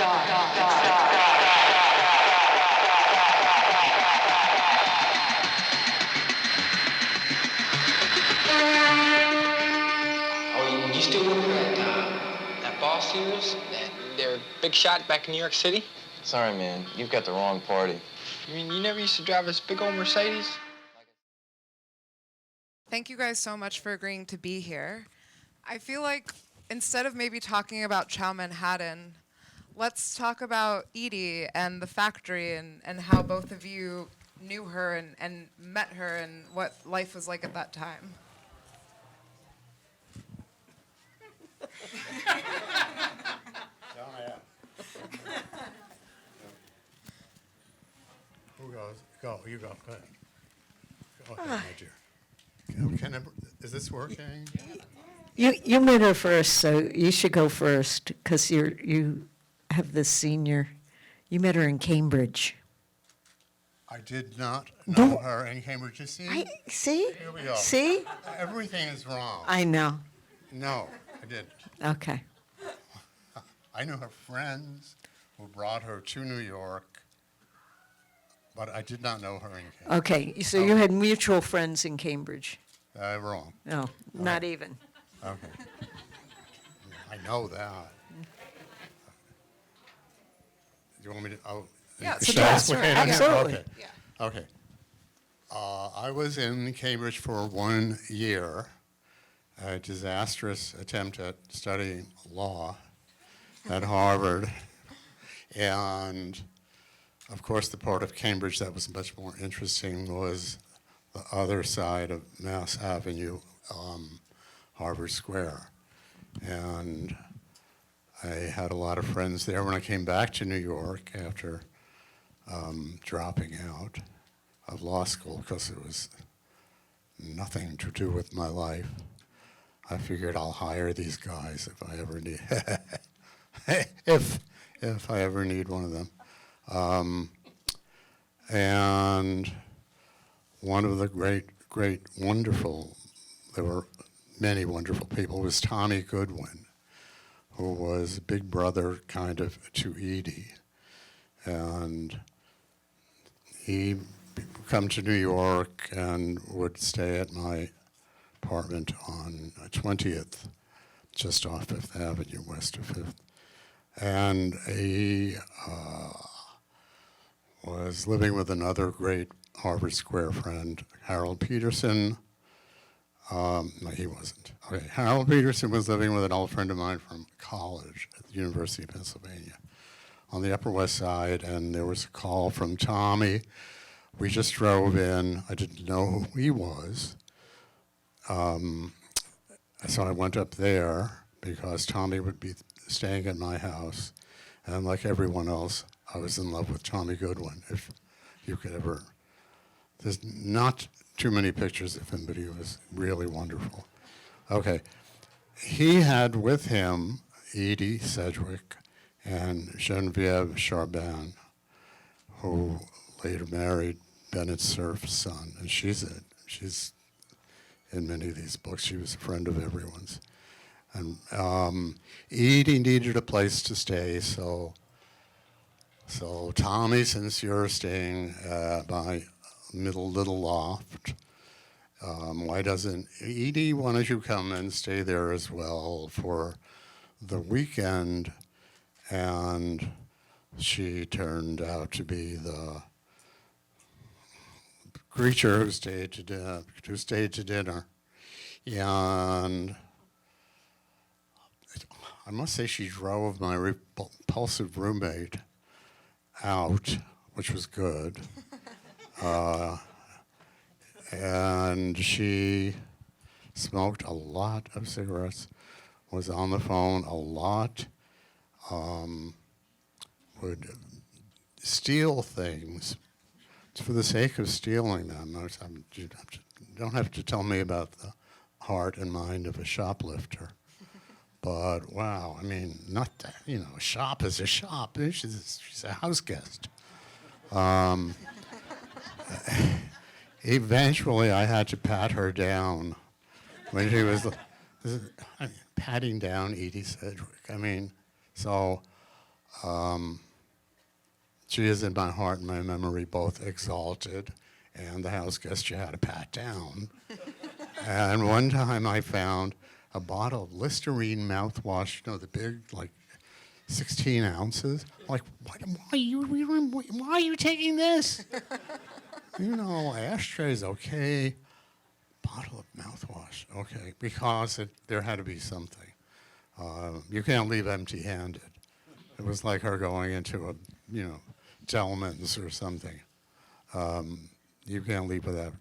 Oh, you still work at that boss yours? They're big shot back in New York City? Sorry, man. You've got the wrong party. You mean you never used to drive this big old Mercedes? Thank you guys so much for agreeing to be here. I feel like instead of maybe talking about Ciao Manhattan, let's talk about Edie and the factory and how both of you knew her and met her and what life was like at that time. Who goes? Go. You go. Go ahead. Go ahead, my dear. Is this working? You met her first, so you should go first because you have this senior. You met her in Cambridge. I did not know her in Cambridge. You see? See? Here we go. See? Everything is wrong. I know. No, I didn't. Okay. I knew her friends who brought her to New York, but I did not know her in Cambridge. Okay, so you had mutual friends in Cambridge. Wrong. No, not even. Okay. I know that. Do you want me to? Oh, Yeah, should so I yes, explain sure, it? absolutely. Okay. Yeah. Okay. I was in Cambridge for 1 year, a disastrous attempt at studying law at Harvard. And, of course, the part of Cambridge that was much more interesting was the other side of Mass Avenue, Harvard Square. And I had a lot of friends there. When I came back to New York after dropping out of law school because it was nothing to do with my life, I figured I'll hire these guys if I ever need if I ever need one of them. And one of the great, wonderful, there were many wonderful people, was Tommy Goodwin, who was big brother kind of to Edie. And he come to New York and would stay at my apartment on 20th, just off Fifth Avenue, west of Fifth. And he was living with another great Harvard Square friend, Harold Peterson. No, he wasn't. Okay, Harold Peterson was living with an old friend of mine from college at the University of Pennsylvania on the Upper West Side, and there was a call from Tommy. We just drove in. I didn't know who he was. So I went up there because Tommy would be staying at my house. And like everyone else, I was in love with Tommy Goodwin, if you could ever. There's not too many pictures of him, but he was really wonderful. Okay. He had with him Edie Sedgwick and Genevieve Charbin, who later married Bennett Cerf's son. And she's in many of these books. She was a friend of everyone's. And Edie needed a place to stay, so Tommy, since you're staying by little loft, why doesn't Edie, why don't you come and stay there as well for the weekend? And she turned out to be the creature who stayed to dinner. And I must say she drove my repulsive roommate out, which was good. And she smoked a lot of cigarettes, was on the phone a lot, would steal things for the sake of stealing them. You don't have to tell me about the heart and mind of a shoplifter. But wow, I mean, not that, a shop is a shop. She's a house guest. Eventually, I had to pat her down when she was patting down Edie Sedgwick. I mean, so She is in my heart and my memory, both exalted and the house guest you had to pat down. And one time I found a bottle of Listerine mouthwash, the big, 16 ounces. Like, why are you taking this? Ashtrays, okay. Bottle of mouthwash, okay. Because there had to be something. You can't leave empty-handed. It was like her going into a, Delman's or something. You can't leave without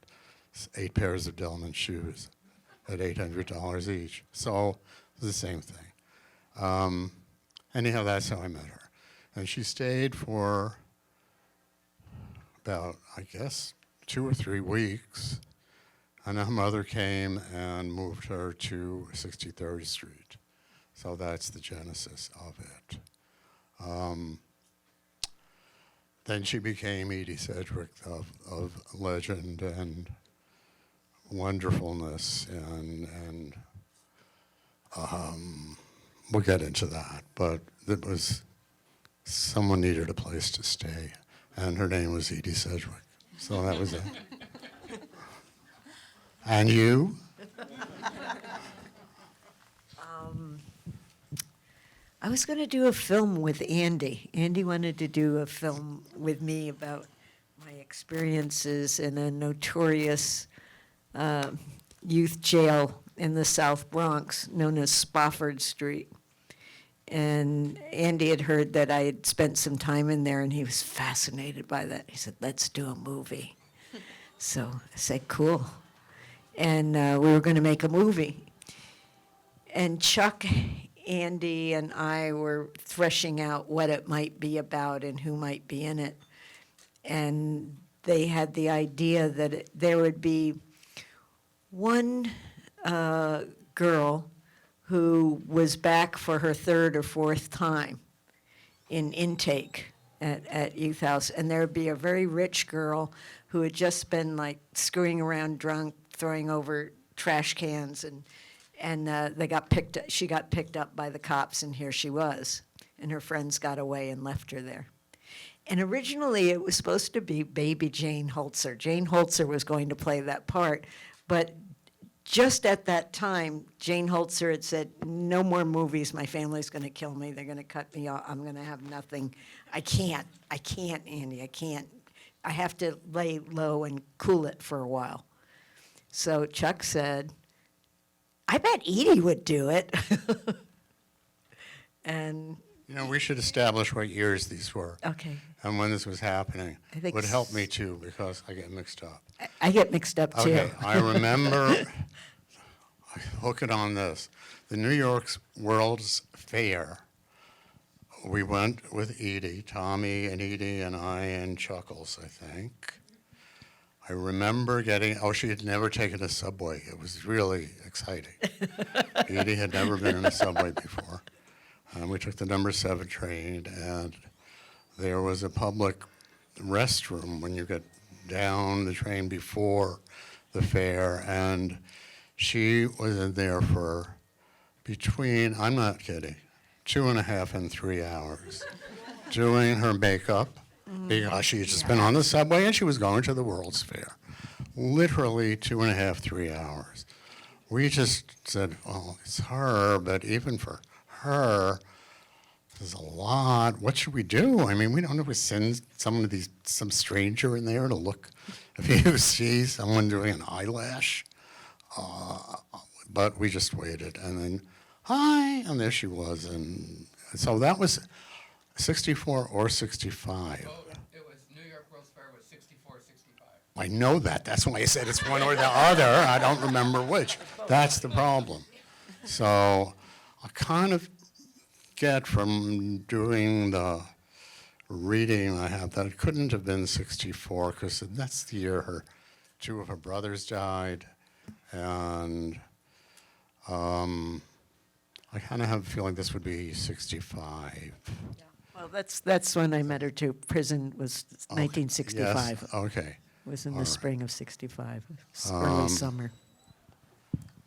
8 pairs of Delman shoes at $800 each. So it was the same thing. Anyhow, that's how I met her. And she stayed for about, 2 or 3 weeks. And her mother came and moved her to 63rd Street. So that's the genesis of it. Then she became Edie Sedgwick of legend and wonderfulness, and we'll get into that. But it was, someone needed a place to stay, and her name was Edie Sedgwick. So that was it. And you? I was going to do a film with Andy. Andy wanted to do a film with me about my experiences in a notorious youth jail in the South Bronx known as Spafford Street. And Andy had heard that I had spent some time in there, and he was fascinated by that. He said, let's do a movie. So I said, cool. And we were going to make a movie. And Chuck, Andy, and I were threshing out what it might be about and who might be in it. And they had the idea that there would be one girl who was back for her 3rd or 4th time in intake at Youth House. And there would be a very rich girl who had just been screwing around drunk, throwing over trash cans, and she got picked up by the cops, and here she was. And her friends got away and left her there. And originally it was supposed to be baby Jane Holzer. Jane Holzer was going to play that part, but just at that time, Jane Holzer had said, no more movies, my family's gonna kill me, they're gonna cut me off, I'm gonna have nothing. I can't, Andy, I can't. I have to lay low and cool it for a while. So Chuck said, I bet Edie would do it. And we should establish what years these were. okay, And when this was happening. I think Would help me too, because I get mixed up. I get mixed up too. Okay, I remember, hook it on this, the New York's World's Fair. We went with Edie, Tommy and Edie and I and Chuckles, I think. I remember she had never taken a subway. It was really exciting. Edie had never been in a subway before. We took the number 7 train, and there was a public restroom when you get down the train before the fair, and she was in there for between, I'm not kidding, 2.5 and 3 hours doing her makeup because she had just been on the subway and she was going to the World's Fair. Literally 2.5, 3 hours. We just said, well, it's her, but even for her, there's a lot. What should we do? I mean, we don't know if we send some stranger in there to look if you see someone doing an eyelash. But we just waited, and then, hi, and there she was. And so that was 64 or 65. Well, it was New York World's Fair was 64, 65. I know that. That's why I said it's one or the other. I don't remember which. That's the problem. So I kind of get from doing the reading I have that it couldn't have been 64 because that's the year 2 of her brothers died. And I kind of have a feeling this would be 65. Yeah. Well, that's when I met her too. Prison was 1965. Yes, okay. It was in the All right. spring of 65, early summer.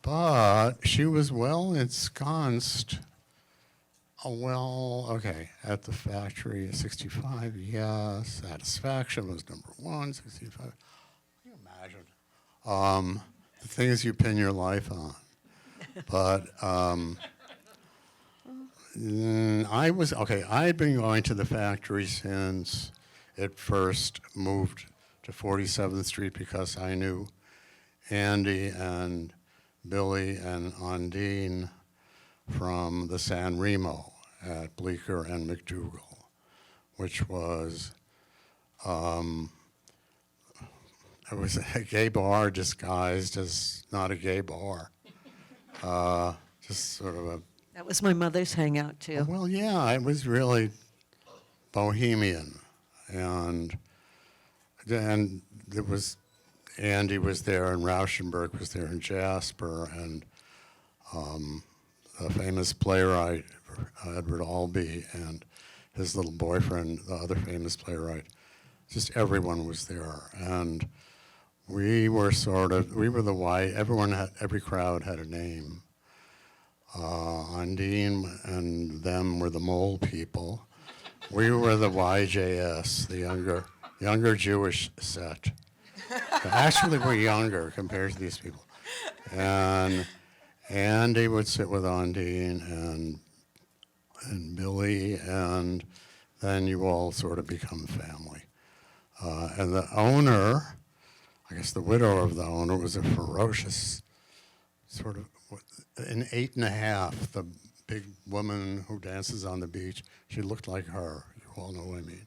But she was well ensconced Oh, well, okay. At the factory, 65, yes. Satisfaction was number one, 65. Can you imagine? The things you pin your life on. But I had been going to the factory since it first moved to 47th Street because I knew Andy and Billy and Ondine from the San Remo at Bleecker and McDougal, which was, it was a gay bar disguised as not a gay bar. Just sort of a, That was my mother's hangout too. well, yeah, it was really bohemian. And there was, Andy was there and Rauschenberg was there and Jasper and a famous playwright, Edward Albee, and his little boyfriend, the other famous playwright. Just everyone was there. And we were the white, every crowd had a name. Ondine and them were the mole people. We were the YJS, the younger Jewish set. Actually, we're younger compared to these people. And Andy would sit with Ondine and Billy, and then you all sort of become family. And the owner, I guess the widow of the owner, was a ferocious sort of, an 8.5, the big woman who dances on the beach. She looked like her. You all know what I mean.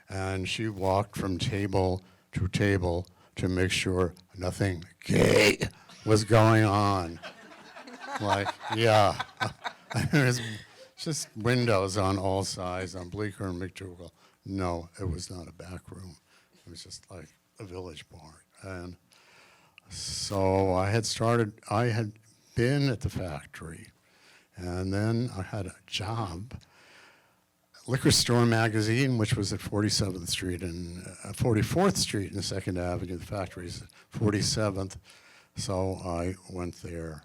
And she walked from table to table to make sure nothing gay was going on. Like, yeah. There's just windows on all sides on Bleecker and McDougal. No, it was not a back room. It was just like a village bar. And so I had been at the factory, and then I had a job, Liquor Store Magazine, which was at 47th Street and 44th Street and 2nd Avenue. The factory's at 47th, so I went there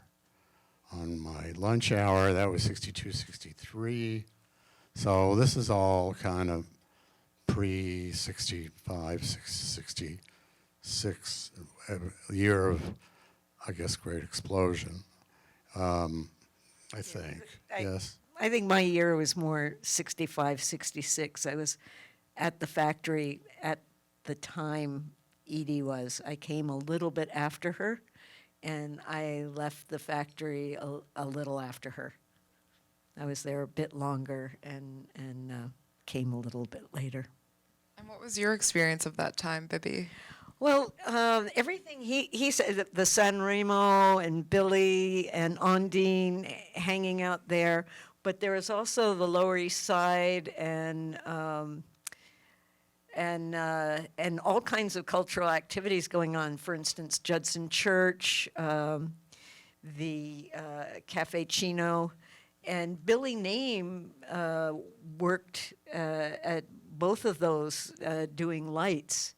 on my lunch hour. That was 62, 63. So this is all kind of pre-65, 66, year of, I guess, great explosion. I think, yes. I think my year was more 65, 66. I was at the factory at the time Edie was. I came a little bit after her, and I left the factory a little after her. I was there a bit longer and came a little bit later. And what was your experience of that time, Bibbe? Well, everything he said, the San Remo and Billy and Ondine hanging out there, but there was also the Lower East Side and all kinds of cultural activities going on. For instance, Judson Church, the Cafe Chino, and Billy Name worked at both of those doing lights,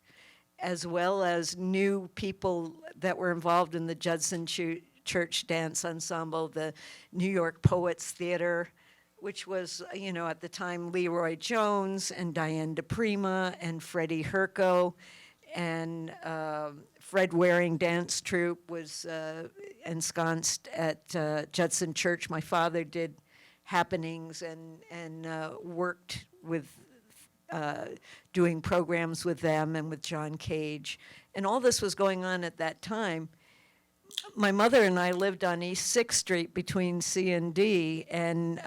as well as new people that were involved in the Judson Church Dance Ensemble, the New York Poets Theater, which was, at the time, Leroy Jones and Diane DePrima and Freddie Herco, and Fred Waring Dance Troupe was ensconced at Judson Church. My father did happenings and worked with doing programs with them and with John Cage. And all this was going on at that time. My mother and I lived on East 6th Street between C and D, and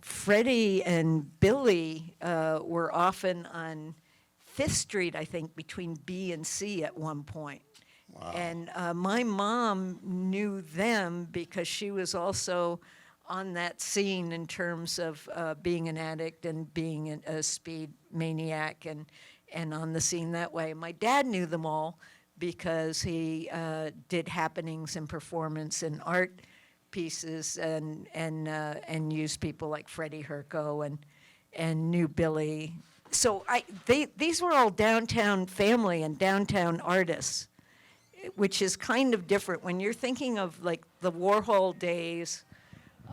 Freddie and Billy were often on 5th Street, I think, between B and C at one point. Wow. And my mom knew them because she was also on that scene in terms of being an addict and being a speed maniac and on the scene that way. My dad knew them all because he did happenings and performance and art pieces and used people like Freddie Herco and knew Billy. So these were all downtown family and downtown artists, which is kind of different when you're thinking of like the Warhol days.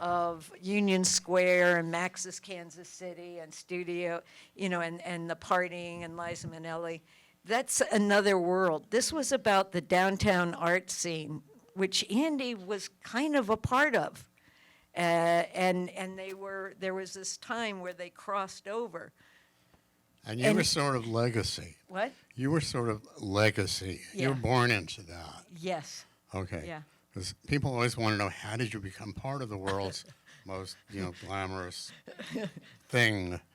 of Union Square and Max's Kansas City and Studio, and the partying and Liza Minnelli. That's another world. This was about the downtown art scene, which Andy was kind of a part of. And there was this time where they crossed over. And you were sort of legacy. What? You were sort of legacy. You Yeah. were born into that. Yes. Okay. Yeah. Because people always want to know, how did you become part of the world's most, glamorous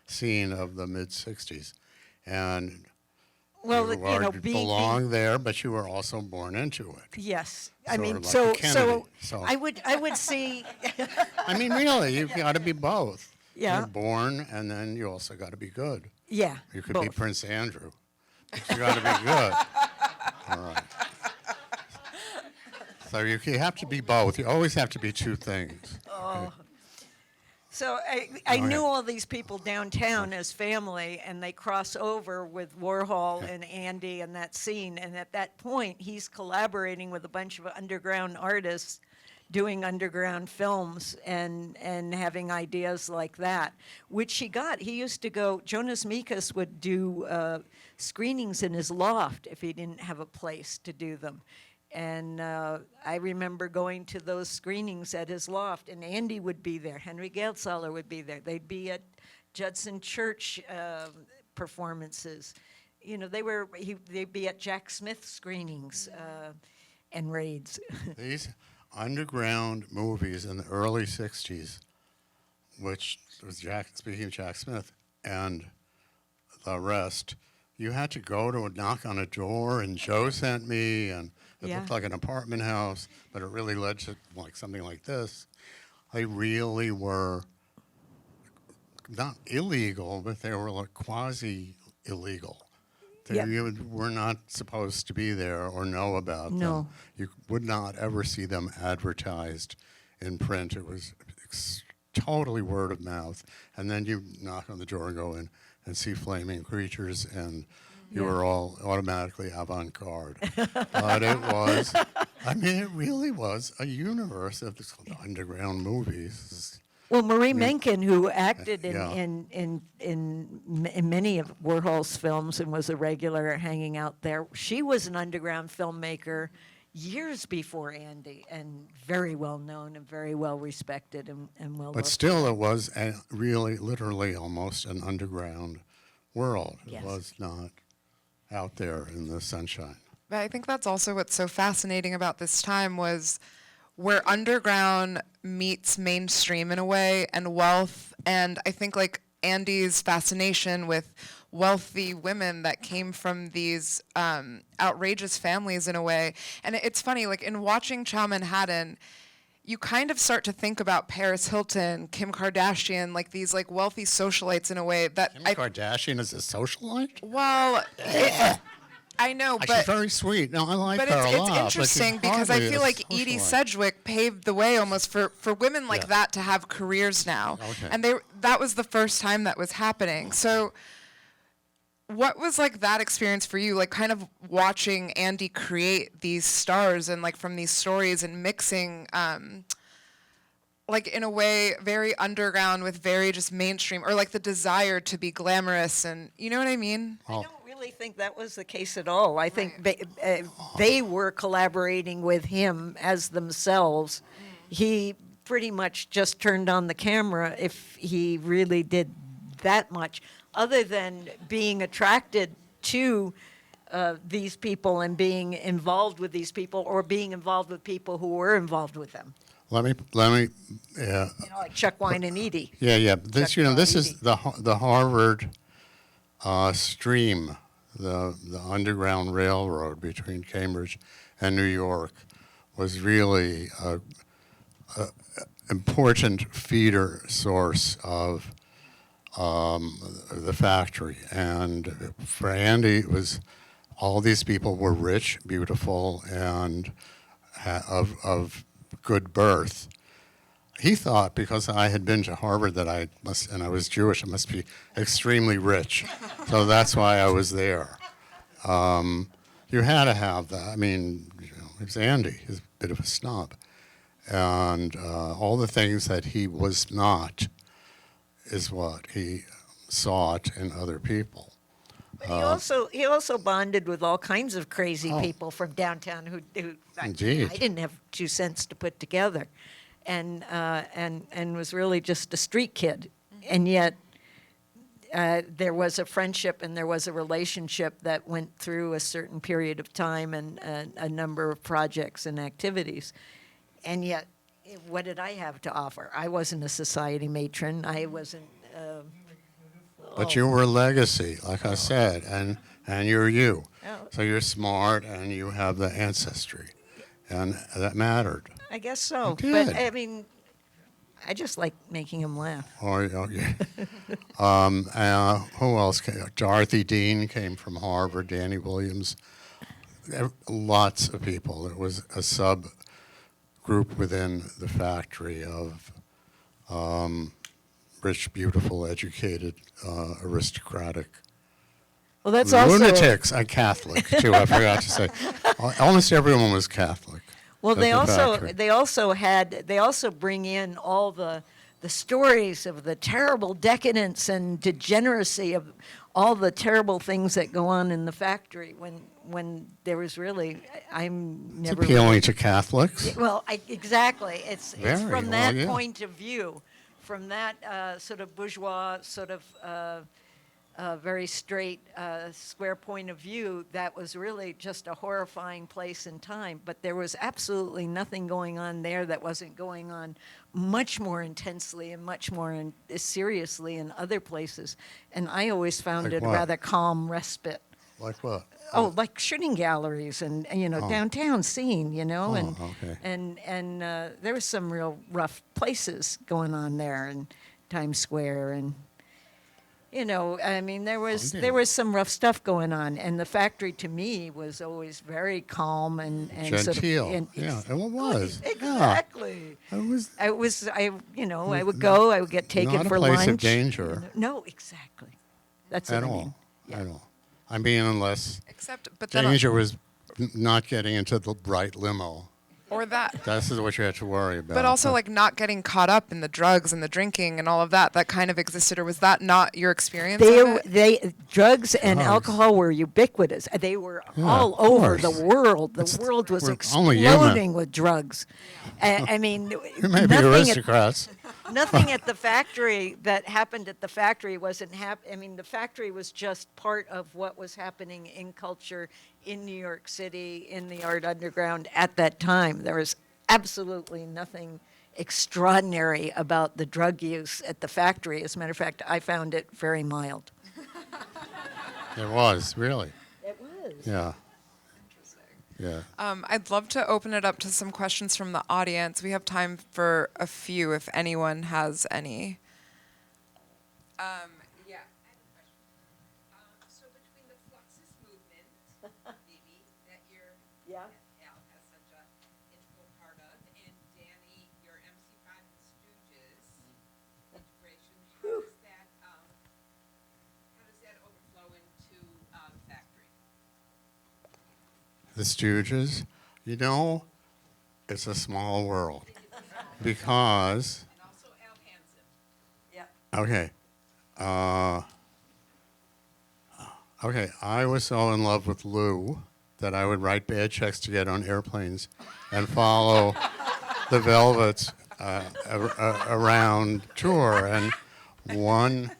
scene of the mid-'60s? And Well, you belong there, but you were also born into it. Yes. Sort of like a Kennedy. So I would see. I mean, really, you've got to be both. Yeah. You're born, and then you also got to be good. Yeah. You could both. be Prince Andrew, but you got to be good. All right. So you have to be both. You always have to be two things. Oh. Okay. So I Go knew ahead. all these people downtown as family, and they cross over with Warhol and Andy and that scene. And at that point, he's collaborating with a bunch of underground artists, doing underground films and having ideas like that, which he got. He used to go. Jonas Mekas would do screenings in his loft if he didn't have a place to do them. And I remember going to those screenings at his loft, and Andy would be there. Henry Geltzeller would be there. They'd be at Judson Church performances. They'd be at Jack Smith screenings and raids. These underground movies in the early '60s, which was speaking of Jack Smith and the rest, you had to go to knock on a door, and Joe sent me, and it Yeah. looked like an apartment house, but it really led to something like this. They really were not illegal, but they were like quasi-illegal. Yep. You were not supposed to be there or know about them. No. You would not ever see them advertised in print. It was totally word of mouth. And then you knock on the door and go in and see flaming creatures, and you were all automatically avant-garde. But it really was a universe of this underground movies. Well, Marie Menken, who acted Yeah. in many of Warhol's films and was a regular hanging out there, she was an underground filmmaker years before Andy, and very well known and very well respected and well But loved. still, it was really, literally, almost an underground world. Yes. It was not out there in the sunshine. But I think that's also what's so fascinating about this time was where underground meets mainstream in a way, and wealth, and I think like Andy's fascination with wealthy women that came from these outrageous families in a way. And it's funny, like in watching Ciao Manhattan, you kind of start to think about Paris Hilton, Kim Kardashian, like these like wealthy socialites in a way that Kim Kardashian is a socialite? well, I know, She's but very sweet. No, I like but her a lot. it's but interesting she's because I hardly feel a like Edie socialite. Sedgwick paved the way almost for women like Yeah. that to have careers now. Okay. And that was the first time that was happening. So what was like that experience for you, like kind of watching Andy create these stars and like from these stories and mixing like in a way very underground with very just mainstream, or like the desire to be glamorous, and you know what I mean? I don't really think that was the case at all. I think they were collaborating with him as themselves. He pretty much just turned on the camera if he really did that much, other than being attracted to these people and being involved with these people, or being involved with people who were involved with them. Let me, yeah. Like Chuck Wine and Edie. Yeah. This, Chuck this Edie. is the Harvard stream, the Underground Railroad between Cambridge and New York, was really a important feeder source of the factory. And for Andy, it was all these people were rich, beautiful, and of good birth. He thought because I had been to Harvard that and I was Jewish, I must be extremely rich. So that's why I was there. You had to have that. I mean, it was Andy. He's a bit of a snob. And all the things that he was not is what he sought in other people. But he also bonded with all kinds of crazy people from downtown who Indeed. I didn't have 2 cents to put together, and was really just a street kid, and yet there was a friendship and there was a relationship that went through a certain period of time and a number of projects and activities, and yet what did I have to offer? I wasn't a society matron. I wasn't. But you were a legacy, like I said, and you're you. Oh. So you're smart and you have the ancestry, and that mattered. I guess so. It did. But I mean, I just like making him laugh. Okay. Who else came? Dorothy Dean came from Harvard, Danny Williams. Lots of people. It was a subgroup within the factory of rich, beautiful, educated, aristocratic Well, that's also lunatics. And Catholic too. I forgot to say. Almost everyone was Catholic. well. at They the also factory. they also bring in all the stories of the terrible decadence and degeneracy of all the terrible things that go on in the factory when there was really I'm It's never appealing to Catholics. Well, exactly. It's Very from well, that yeah. point of view, from that sort of bourgeois, sort of very straight, square point of view, that was really just a horrifying place and time. But there was absolutely nothing going on there that wasn't going on much more intensely and much more seriously in other places. And I always found Like it what? rather calm respite. Like what? Oh, like shooting galleries and downtown scene, okay. and there was some real rough places going on there, and Times Square, and I mean there was some rough stuff going on, and the factory to me was always very calm and Genteel. sort of Yeah, it was. exactly. Yeah. It was I would go, I would get taken not for a place lunch. of danger No, exactly. That's at what I all. mean. Yeah. At all. I mean, unless But then, danger was not getting into the right limo. or that. This is what you had to worry about. But also, like, not getting caught up in the drugs and the drinking and all of that kind of existed, or was that not your experience of it? Drugs and Drugs. alcohol were ubiquitous. They were Yeah, all of over the course. world. The world was we're only human. exploding with drugs. I mean, you may be nothing aristocrats. nothing at the factory that happened at the factory wasn't I mean, the factory was just part of what was happening in culture in New York City, in the art underground at that time. There was absolutely nothing extraordinary about the drug use at the factory. As a matter of fact, I found it very mild. It was, really. It was. Yeah. Yeah. I'd love to open it up to some questions from the audience. We have time for a few if anyone has any. Yeah. I have a question. So between the Flexus movement, Bibbe, that Yeah. Al has such a integral part of, and Danny, your MC5 and Stooges integration, how does that overflow into factory? The Stooges, it's a small world because, And also Al Hansen. Yeah. okay, I was so in love with Lou that I would write bad checks to get on airplanes and follow the Velvets around tour. And one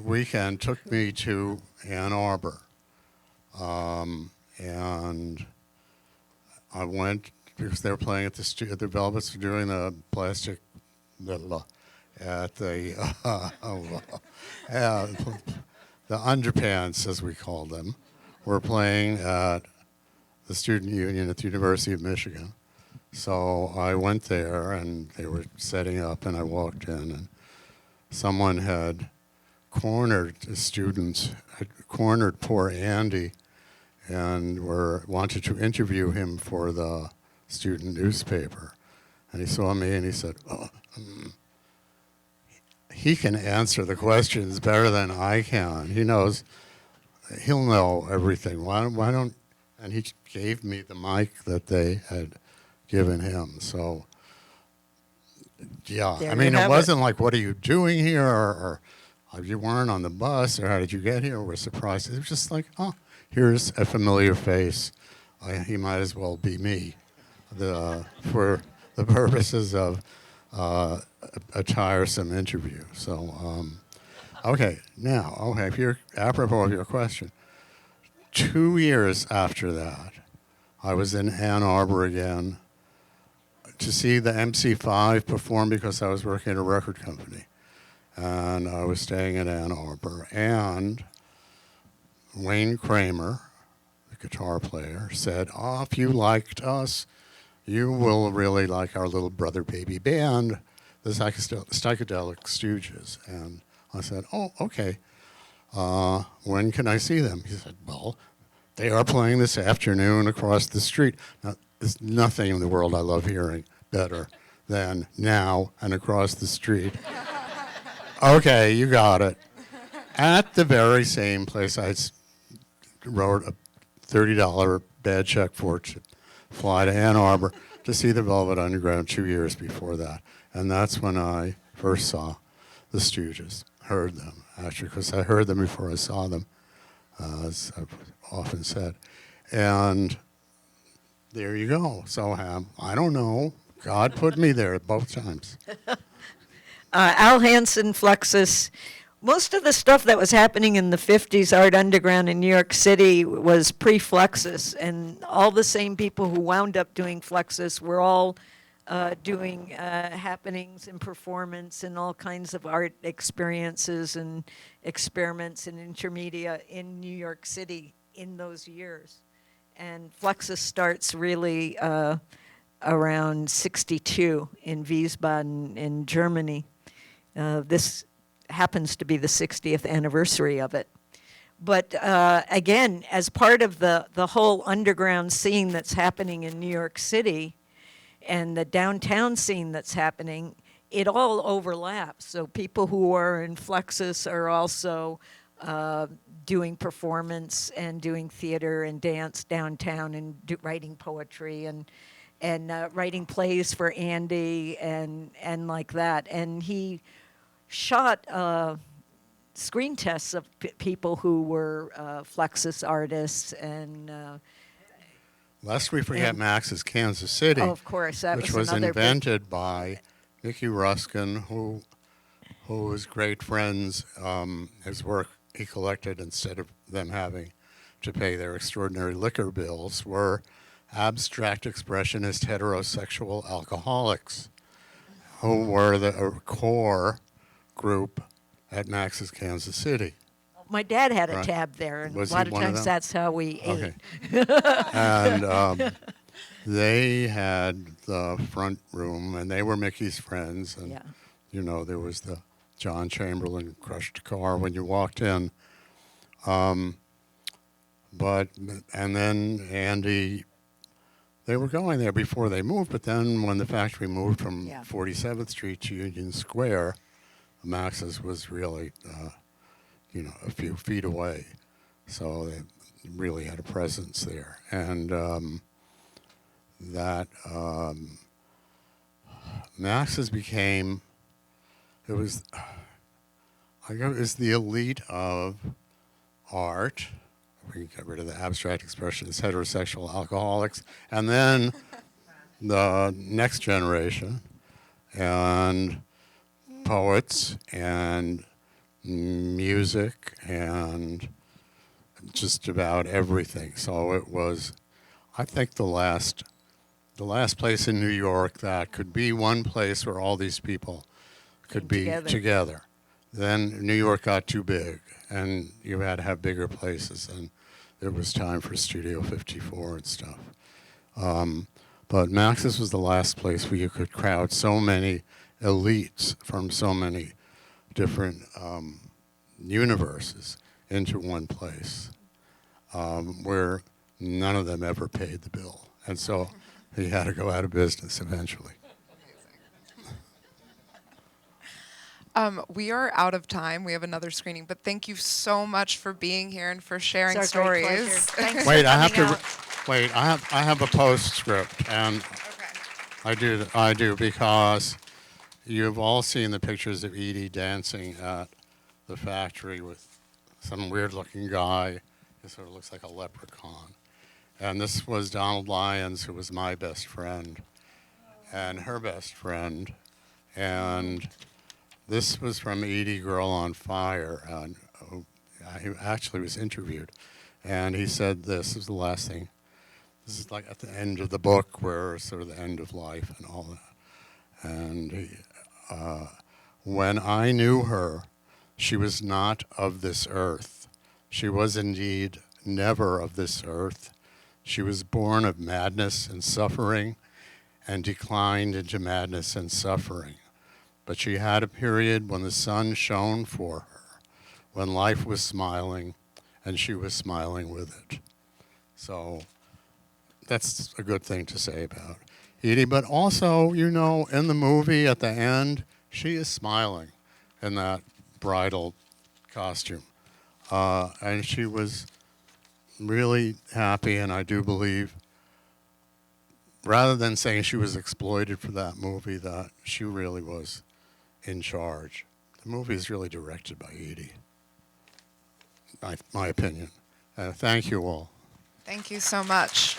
weekend took me to Ann Arbor. And I went because they were playing at the Velvets were doing the plastic at the the underpants, as we called them, were playing at the Student Union at the University of Michigan. So I went there, and they were setting up, and I walked in, and someone had cornered the students, had cornered poor Andy, and wanted to interview him for the student newspaper. And he saw me and he said, he can answer the questions better than I can. He'll know everything. Why don't, and he gave me the mic that they had given him. So, yeah, There I you mean, it have it. wasn't like, what are you doing here? Or you weren't on the bus, or how did you get here? We're surprised. It was just like, oh, here's a familiar face. He might as well be me for the purposes of a tiresome interview. So, okay, apropos of your question, 2 years after that, I was in Ann Arbor again to see the MC5 perform because I was working at a record company. And I was staying in Ann Arbor. And Wayne Kramer, the guitar player, said, oh, if you liked us, you will really like our little brother baby band, the Psychedelic Stooges. And I said, oh, okay. When can I see them? He said, well, they are playing this afternoon across the street. Now, there's nothing in the world I love hearing better than now and across the street. Okay, you got it. At the very same place I wrote a $30 bad check for to fly to Ann Arbor to see the Velvet Underground 2 years before that. And that's when I first saw the Stooges, heard them, actually, because I heard them before I saw them, as I've often said. And there you go. So I don't know. God put me there both times. Al Hansen, Flexus. Most of the stuff that was happening in the 50s, Art Underground in New York City, was pre-Flexus. And all the same people who wound up doing Flexus were all doing happenings and performance and all kinds of art experiences and experiments and intermedia in New York City in those years. And Flexus starts really around 62 in Wiesbaden in Germany. This happens to be the 60th anniversary of it. But again, as part of the whole underground scene that's happening in New York City and the downtown scene that's happening, it all overlaps. So people who are in Flexus are also doing performance and doing theater and dance downtown and writing poetry and writing plays for Andy and like that. And he shot screen tests of people who were Flexus artists and Lest we forget Max's Kansas City, oh, of course, that which was was another invented by Nicky Ruskin, who was great friends. His work he collected, instead of them having to pay their extraordinary liquor bills, were abstract expressionist heterosexual alcoholics, who were the core group at Max's Kansas City. My dad had a Right. tab there, and Was a he lot of one of times them? that's how we ate. Okay. And they had the front room, and they were Mickey's friends. And, Yeah. you know, there was the John Chamberlain crushed car when you walked in. And then Andy, they were going there before they moved, but then when the factory moved from Yeah. 47th Street to Union Square, Max's was really, a few feet away. So they really had a presence there. And Max's became, it was the elite of art. We can get rid of the abstract expressions, heterosexual alcoholics, and then the next generation, and poets, and music, and just about everything. So it was, I think, the last place in New York that could be one place where all these people could be together. Then New York got too big, and you had to have bigger places, and it was time for Studio 54 and stuff. But Max's was the last place where you could crowd so many elites from so many different universes into one place, where none of them ever paid the bill. And so he had to go out of business eventually. We are out of time. We have another screening, but thank you so much for being here and for sharing It's our great pleasure. stories. Thanks Wait, for I have coming to. out. Wait, I have a postscript, and Okay. I do, because you've all seen the pictures of Edie dancing at the factory with some weird-looking guy who sort of looks like a leprechaun. And this was Donald Lyons, who was my best friend, and her best friend. And this was from Edie Girl on Fire, and he actually was interviewed. And he said this is the last thing. This is like at the end of the book, where sort of the end of life and all that. And when I knew her, she was not of this earth. She was indeed never of this earth. She was born of madness and suffering and declined into madness and suffering. But she had a period when the sun shone for her, when life was smiling and she was smiling with it. So that's a good thing to say about Edie. But also, you know, in the movie at the end, she is smiling in that bridal costume. And she was really happy, and I do believe, rather than saying she was exploited for that movie, that she really was in charge. The movie is really directed by Edie, my opinion. Thank you all. Thank you so much.